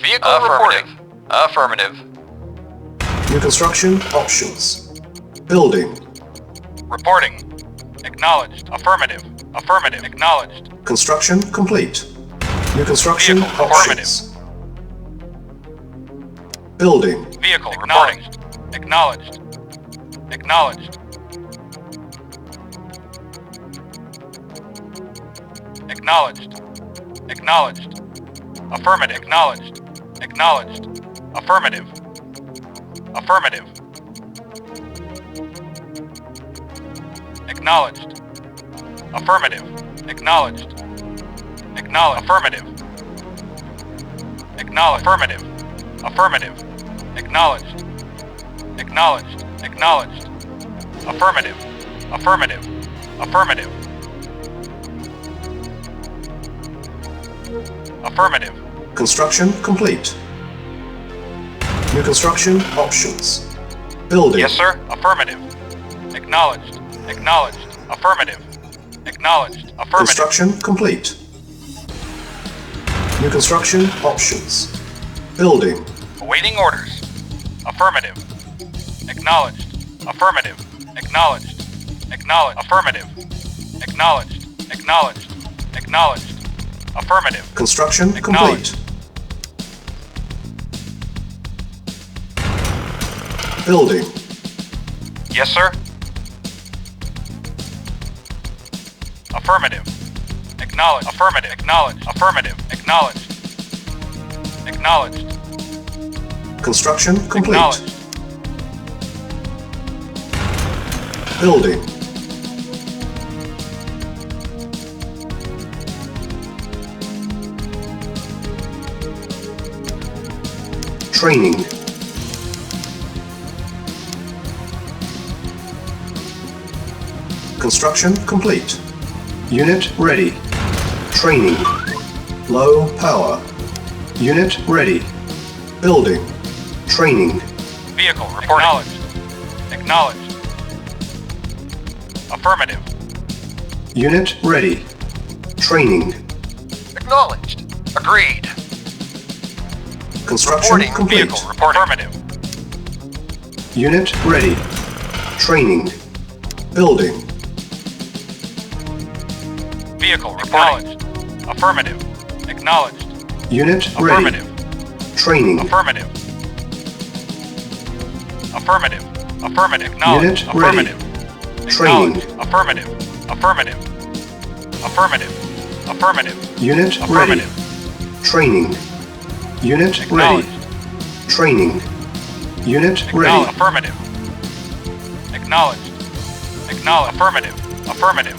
Vehicle reporting. Affirmative. New construction options. Building. Reporting. Acknowledged. Affirmative. Affirmative. Acknowledged. Construction complete. New construction Vehicle options. Building. Vehicle reporting. Acknowledged. Acknowledged. Acknowledged. Acknowledged. Affirmative. Acknowledged. Acknowledged. Affirmative. Affirmative. Acknowledged. Affirmative. Acknowledged. Acknowledged. Affirmative. Acknowledged. Affirmative. Affirmative. Acknowledged. Acknowledged. Acknowledged. Affirmative. Affirmative. Affirmative. Affirmative. Construction complete. New construction options. Building. Yes, sir. Affirmative. Acknowledged. Acknowledged. Affirmative. Acknowledged. Affirmative. Construction complete. New construction options. Building. Awaiting orders. Affirmative. Acknowledged. Affirmative. Acknowledged. Acknowledged. Affirmative. Acknowledged. Acknowledged. Acknowledged. Affirmative. Construction complete. Building. Yes, sir. Affirmative. Acknowledged. Affirmative. Acknowledged. Affirmative. Acknowledged. Acknowledged. Construction complete. Acknowledged. Building. Training. Construction complete. Unit ready. Training. Low power. Unit ready. Building. Training. Vehicle reporting. Acknowledged. Acknowledged. Affirmative. Unit ready. Training. Acknowledged. Agreed. Construction Reporting. complete. Vehicle reporting. Affirmative. Unit ready. Training. Building. Vehicle reporting. Affirmative. Acknowledged. Unit ready. Affirmative. Training. Affirmative. Affirmative. Affirmative. Acknowledged. Unit ready. Affirmative. Training. Acknowledged. Affirmative. Affirmative. Affirmative. Affirmative. Unit ready. Affirmative. Training. Unit ready. Acknowledged. Training. Unit Acknowledged. ready. Affirmative. Acknowledged. Acknowledged. Affirmative. Affirmative.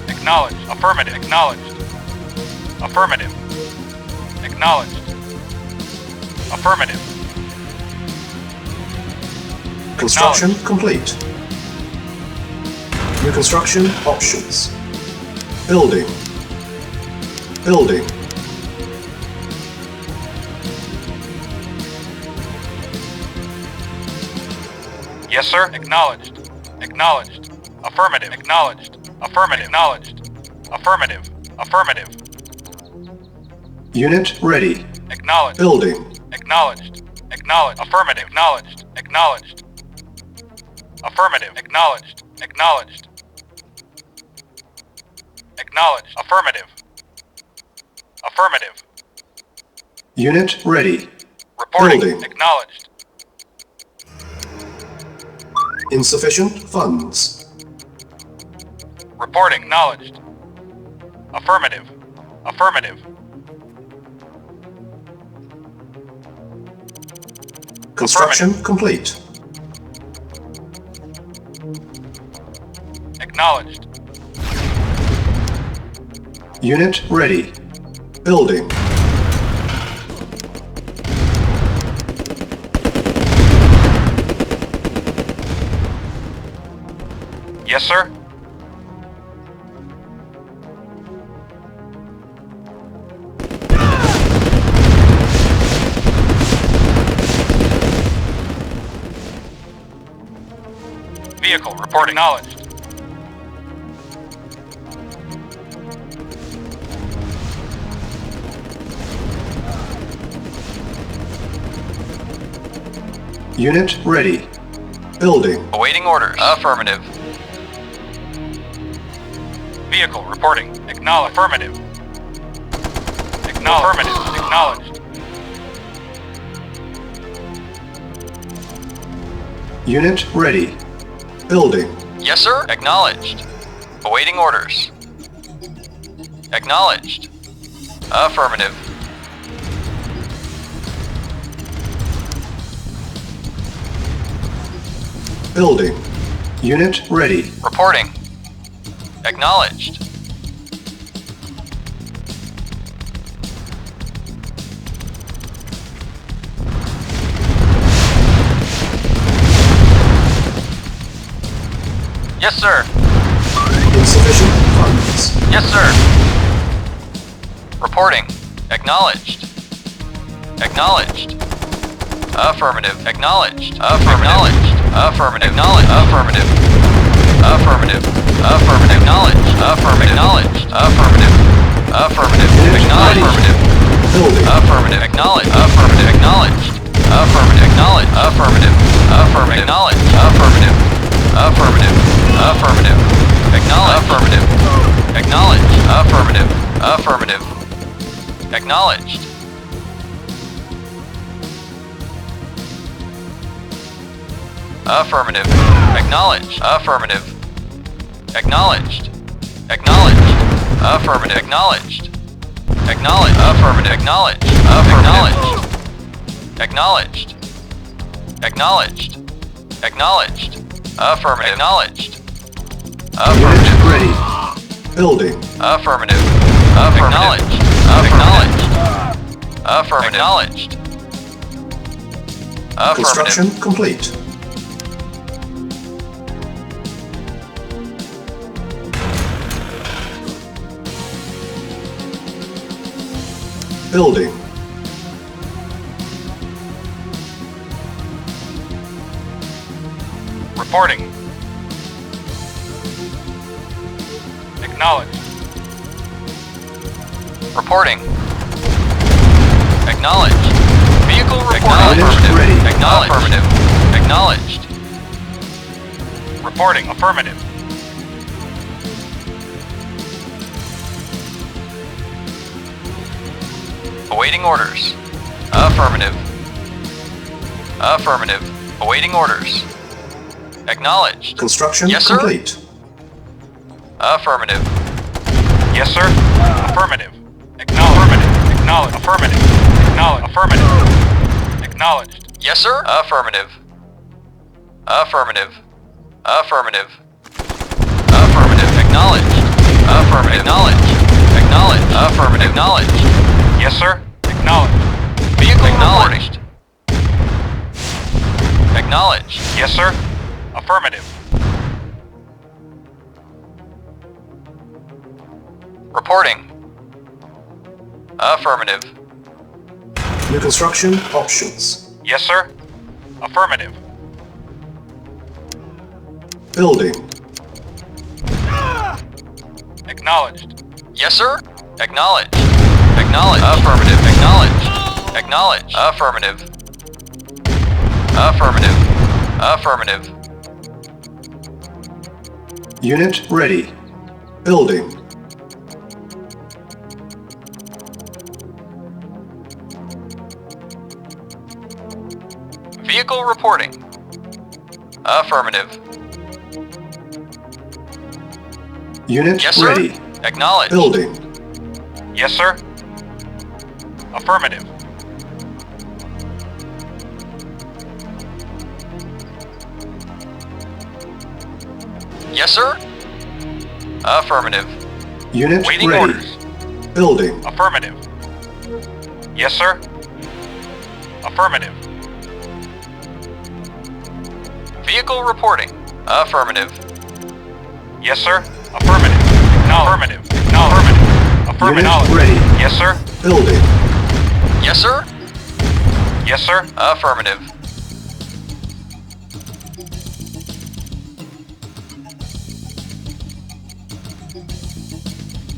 Acknowledged. Affirmative. Acknowledged. Affirmative. Acknowledged. Affirmative. Construction complete. New construction options. Building. Building. Yes, sir. Acknowledged. Acknowledged. Affirmative. Acknowledged. Affirmative. Acknowledged. Affirmative. Affirmative. Unit ready. Acknowledged. Building. Acknowledged. Acknowledged. Affirmative. Acknowledged. Acknowledged. Affirmative. Acknowledged. Acknowledged. Acknowledged. Affirmative. Affirmative. Unit ready. Reporting. Building. Acknowledged. Insufficient funds. Reporting. Acknowledged. Affirmative. Affirmative. Construction complete. Acknowledged. Unit ready. Building. Yes, sir. Vehicle reporting. Acknowledged. Unit ready. Building. Awaiting orders. Affirmative. Vehicle reporting. Acknowledge. Affirmative. Acknowledge. Affirmative. Acknowledged. Unit ready. Building. Yes, sir. Acknowledged. Awaiting orders. Acknowledged. Affirmative. Building. Unit ready. Reporting. Acknowledged. Yes, sir. Insufficient funds. Yes, sir. Reporting. Acknowledged. Acknowledged. Affirmative. Acknowledged. Affirmative. Affirmative. Acknowledged. Affirmative. Affirmative. Affirmative. Acknowledged. Affirmative. Acknowledged. Affirmative. Affirmative. Acknowledged. Affirmative. Building. Affirmative. Acknowledged. Affirmative. Acknowledged. Affirmative. Acknowledged. Affirmative. Affirmative. Acknowledged. Affirmative. Affirmative. Affirmative. Acknowledge. Affirmative. Acknowledge. Affirmative. Affirmative. Acknowledged. Affirmative. Acknowledged. Affirmative. Acknowledged. Acknowledged. Affirmative. Acknowledged. Acknowledged. Affirmative. Acknowledged. Acknowledged. Acknowledged. Acknowledged. Acknowledged. Affirmative. Acknowledged. Unit Affirmative. ready. Building. Affirmative. Acknowledged. Acknowledged. Affirmative. Acknowledged. Affirmative. Construction complete. Building. Reporting. Acknowledged. Reporting. Acknowledged. Vehicle reporting. Unit ready. Acknowledged. Affirmative. Acknowledged. Reporting. Affirmative. Awaiting orders. Affirmative. Affirmative. Awaiting orders. Acknowledged. Construction Yes, sir. complete. Affirmative. Yes, sir. Affirmative. Acknowledged. Acknowledged. Affirmative. Acknowledged. Affirmative. Acknowledged. Yes, sir. Affirmative. Affirmative. Affirmative. Affirmative. Acknowledged. Affirmative. Acknowledged. Acknowledged. Affirmative. Acknowledged. Yes, sir. Acknowledged. Vehicle acknowledged. Acknowledged. Yes, sir. Affirmative. Reporting. Affirmative. New construction options. Yes, sir. Affirmative. Building. Acknowledged. Yes, sir. Acknowledged. Acknowledged. Affirmative. Acknowledged. Acknowledged. Affirmative. Affirmative. Affirmative. Unit ready. Building. Vehicle reporting. Affirmative. Unit Yes, sir. ready. Acknowledged. Building. Yes, sir. Affirmative. Yes, sir. Affirmative. Unit Waiting ready. orders. Building. Affirmative. Yes, sir. Affirmative. Vehicle reporting. Affirmative. Yes, sir. Affirmative. Affirmative. Affirmative. Unit Affirmative. ready. Yes, sir. Building. Yes, sir. Yes, sir. Affirmative.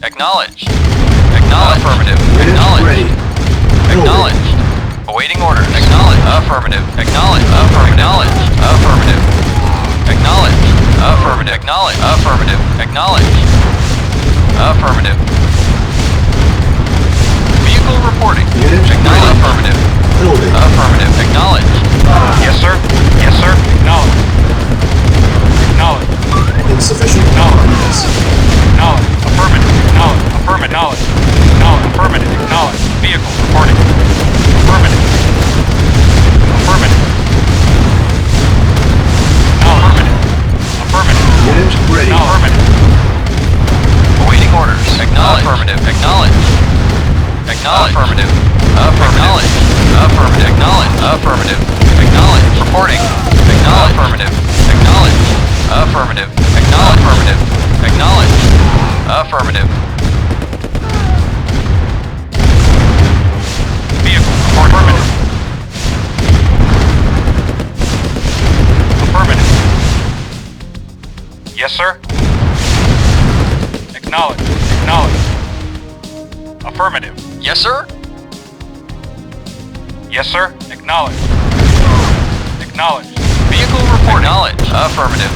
Acknowledged. Acknowledged. Affirmative. Unit Acknowledged. ready. Building. Acknowledged. Awaiting Awaiting orders. Acknowledge. Affirmative. Acknowledge. Acknowledge. Affirmative. Acknowledge. Affirmative. Acknowledge. Affirmative. Acknowledge. Affirmative. Vehicle reporting. Unit Acknowledge. ready. Affirmative. Building. Affirmative. Acknowledge. Yes, sir. Yes, sir. Acknowledge. Acknowledge. Insufficient Acknowledge. funds. Acknowledge. Affirmative. Acknowledge. Affirmative. Acknowledge. Acknowledge. Affirmative. Acknowledge. Vehicle reporting. Affirmative. Affirmative. Affirmative. Affirmative. Unit ready. Affirmative. Awaiting orders. Acknowledge. Affirmative. Acknowledge. Acknowledge. Affirmative. Affirmative. Affirmative. Acknowledge. Affirmative. Acknowledge. Reporting. Acknowledge. Affirmative. Acknowledge. Affirmative. Acknowledge. Affirmative. Acknowledge. Affirmative. Vehicle report. Affirmative. Affirmative. Yes, sir. Acknowledge. Acknowledge. Affirmative. Yes, sir. Yes, sir. Acknowledge. Acknowledge. Vehicle report. Acknowledge. Affirmative.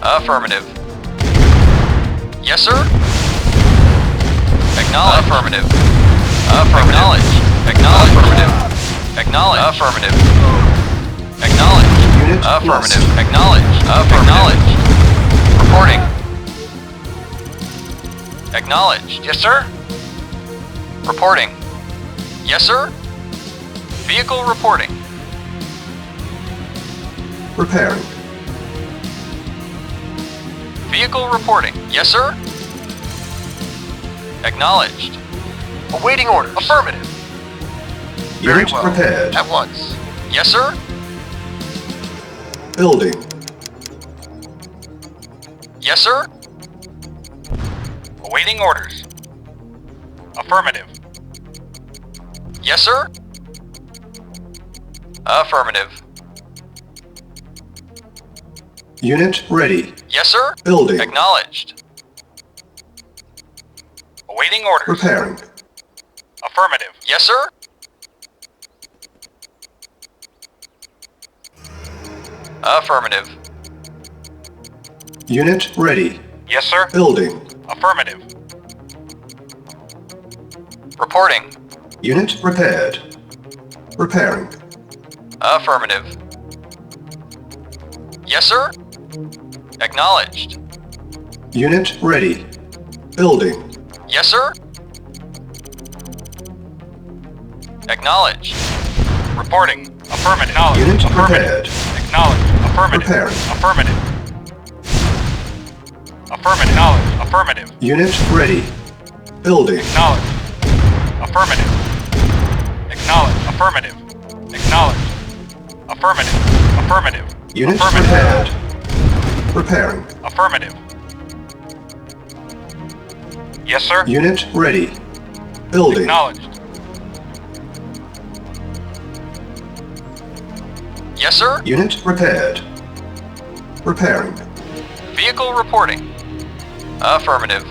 Affirmative. Yes, sir. Acknowledge. Affirmative. Affirmative. Acknowledge. Affirmative. Acknowledge. Affirmative. Acknowledge. Unit Affirmative. lost. Acknowledge. Acknowledge. Reporting. Acknowledged. Yes, sir. Reporting. Yes, sir. Vehicle reporting. Repairing. Vehicle reporting. Yes, sir. Acknowledged. Awaiting orders. Affirmative. Very Unit well. repaired. At once. Yes, sir. Building. Yes, sir. Awaiting orders. Affirmative. Yes, sir. Affirmative. Unit ready. Yes, sir. Building. Acknowledged. Awaiting orders. Repairing. Affirmative. Yes, sir. Affirmative. Unit ready. Yes, sir. Building. Affirmative. Reporting. Unit repaired. Repairing. Affirmative. Yes, sir. Acknowledged. Unit ready. Building. Yes, sir. Acknowledged. Reporting. Affirmative. Acknowledge. Unit Affirmative. prepared. Acknowledge. Affirmative. Preparing. Affirmative. Affirmative. Acknowledge. Affirmative. Unit ready. Building. Acknowledge. Affirmative. Acknowledge. Affirmative. Acknowledge. Affirmative. Affirmative. Unit Affirmative. prepared. Repairing. Affirmative. Yes, sir. Unit ready. Building. Acknowledged. Yes, sir. Unit repaired. Repairing. Vehicle reporting. Affirmative.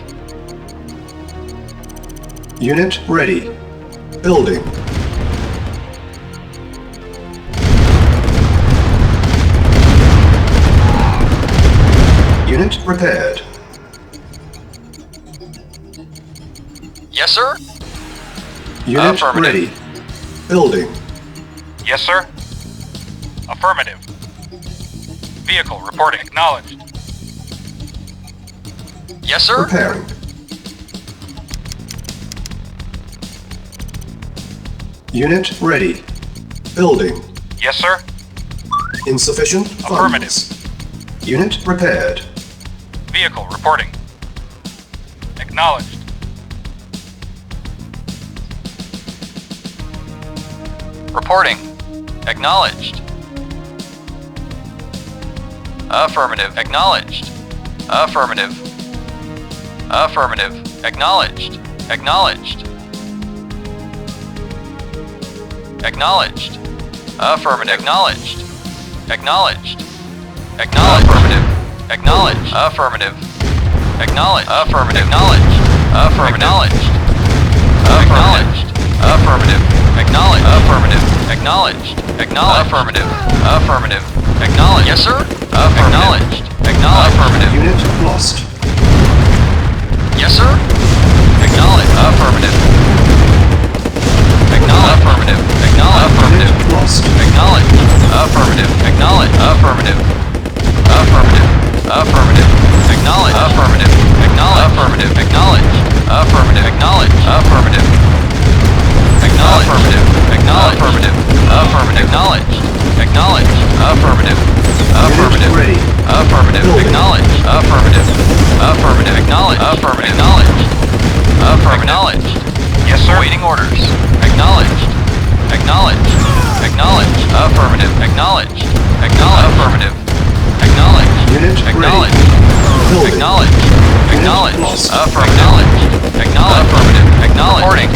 Unit ready. Building. Unit repaired. Yes, sir. Unit Affirmative. ready. Building. Yes, sir. Affirmative. Vehicle reporting. Acknowledged. Yes, sir. Repairing. Unit ready. Building. Yes, sir. Insufficient Affirmative. funds. Unit repaired. Vehicle reporting. Acknowledged. Reporting. Acknowledged. Affirmative. Acknowledged. Affirmative. Affirmative. Acknowledged. Acknowledged. Acknowledged. Affirmative. Acknowledged. Acknowledged. Acknowledged. Affirmative. Acknowledged. Affirmative. Acknowledged. Affirmative. Acknowledged. Affirmative. Acknowledged. Acknowledged. Affirmative. Acknowledged. Acknowledged. Acknowledged. Affirmative. Affirmative. Acknowledged. Yes, sir. Acknowledged. Acknowledged. Affirmative. Unit lost. Yes, sir. Acknowledged. Affirmative. Acknowledged. Affirmative. Acknowledged. Affirmative. Unit lost. Acknowledged. Affirmative. Acknowledged. Affirmative. Affirmative. Affirmative. Acknowledged. Affirmative. Acknowledged. Affirmative. Acknowledged. Affirmative. Acknowledged. Affirmative. Acknowledged. Affirmative. Acknowledged. Affirmative. Affirmative. Acknowledged. Acknowledged. Affirmative. Affirmative. Unit ready. Affirmative. Building. Acknowledged. Affirmative. Affirmative. Acknowledged. Affirmative. Acknowledged. Affirmative. Acknowledged. Yes, sir. Awaiting orders. Acknowledged. Acknowledged. Acknowledged. Affirmative. Acknowledged. Acknowledged. Affirmative. Acknowledged. Unit Acknowledged. ready. Building. Acknowledged. Unit Acknowledged. lost. Affirmative. Acknowledged. Affirmative. Acknowledged. Reporting.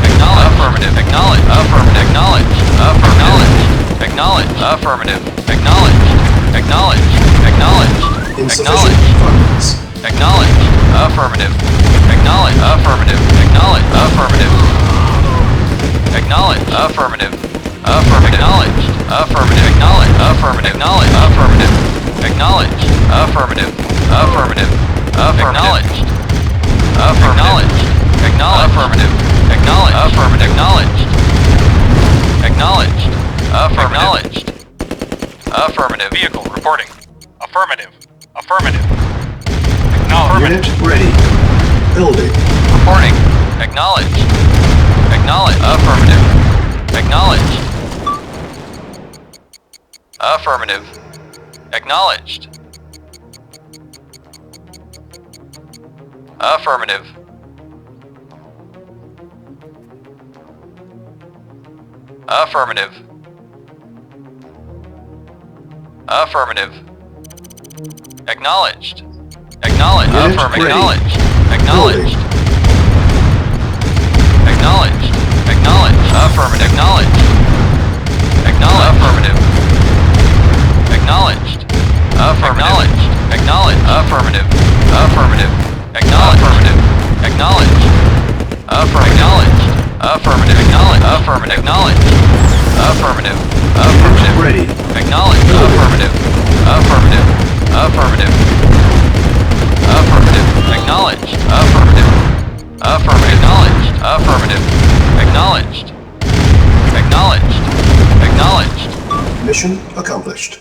Acknowledged. Affirmative. Acknowledged. Affirmative. Acknowledged. Affirmative. Acknowledged. Affirmative. Acknowledged. Acknowledged. Acknowledged. Insufficient Acknowledged. funds. Acknowledged. Affirmative. Acknowledged. Affirmative. Acknowledged. Affirmative. Acknowledged. Affirmative. Affirmative. Acknowledged. Affirmative. Acknowledged. Affirmative. Acknowledged. Affirmative. Acknowledged. Affirmative. Affirmative. Acknowledged. Affirmative. Acknowledged. Affirmative. Acknowledged. Affirmative. Acknowledged. Acknowledged. Affirmative. Affirmative. Vehicle reporting. Affirmative. Affirmative. Acknowledged. Unit ready. Building. Reporting. Acknowledged. Acknowledged. Affirmative. Acknowledged. Affirmative. Acknowledged. Affirmative. Affirmative. Affirmative. Acknowledged. Acknowledged. Unit Affirmative. ready. Acknowledged. Building. Acknowledged. Acknowledged. Acknowledged. Affirmative. Acknowledged. Acknowledged. Affirmative. Acknowledged. Affirmative. Acknowledged. Affirmative. Affirmative. Acknowledged. Affirmative. Acknowledged. Affirmative. Affirmative. Acknowledged. Affirmative. Acknowledged. Affirmative. Affirmative. Ready. Acknowledged. Affirmative. Affirmative. Affirmative. Affirmative. Acknowledged. Affirmative. Affirmative. Acknowledged. Affirmative. Acknowledged. Acknowledged. Acknowledged. Mission accomplished.